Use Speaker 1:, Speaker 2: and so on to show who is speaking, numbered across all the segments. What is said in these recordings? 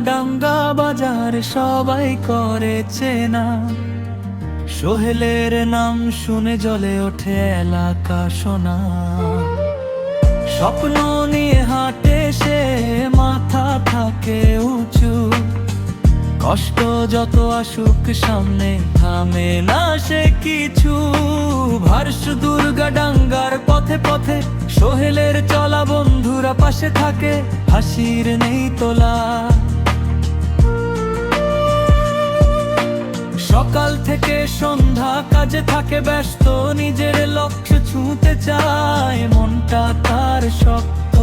Speaker 1: ডাঙ্গা বাজার সবাই করেছে না, সোহেলের নাম শুনে জ্বলে ওঠে এলাকা সোনা। স্বপ্ন নিয়ে হাঁটে সে, মাথা থাকে উঁচু, কষ্ট যত আসুক সামনে থামে না সে কিছু। ভার্স দুর্গা ডাঙ্গার পথে পথে সোহেলের চলা, বন্ধুরা পাশে থাকে, হাসির নেই তোলা। সকাল থেকে সন্ধ্যা কাজে থাকে ব্যস্ত, নিজের লক্ষ্য ছুঁতে চায়, মনটা তার শক্ত।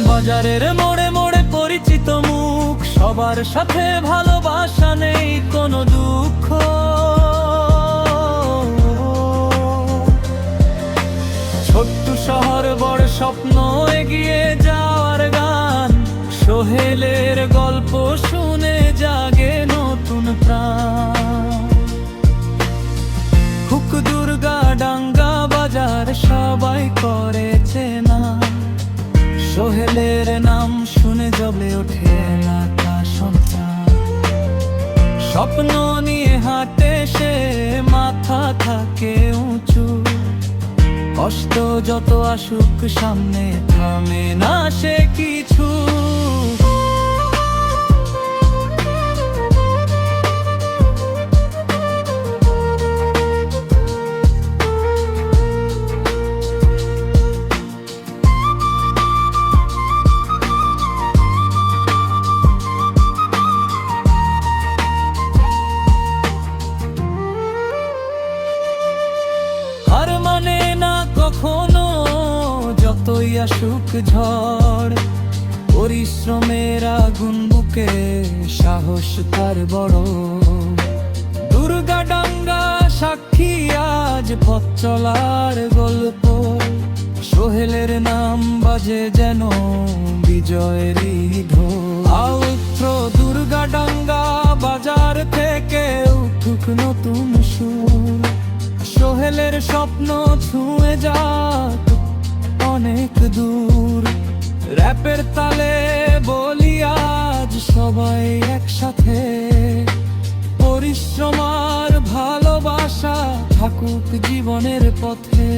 Speaker 1: বাজারের মোড়ে মোড়ে পরিচিত মুখ, সবার সাথে ভালোবাসা, নেই কোনো দুঃখ। ছোট্ট শহর বড় স্বপ্ন, এগিয়ে যাওয়ার গান, সোহেলের গল্প শুনে জাগে নতুন প্রাণ। হুক দুর্গা ডাঙ্গা বাজার সবাই করেছে না, সোহেলের নাম শুনে জ্বলে ওঠে এলাকা সন্তান। স্বপ্ন নিয়ে হাঁটে সে, মাথা থাকে উঁচু, কষ্ট যত আসুক সামনে থামে না সে কিছু। হার মানে না কখনো যতই আসুক ঝড়, পরিশ্রমের আগুন বুকে সাহস তার বড়। দুর্গা ডাঙ্গা সাক্ষী আজ পথ চলার গল্প, সোহেলের নাম বাজে যেন বিজয়েরই ঢোল। আউত্র দুর্গা ডাঙ্গা বাজার থেকে উঠুক নতুন সুর, সোহেলের স্বপ্ন ছুঁয়ে যাক অনেক দূর। র‍্যাপের তালে বলি আজ সবাই একসাথে, পরিশ্রম আর ভালোবাসা থাকুক জীবনের পথে।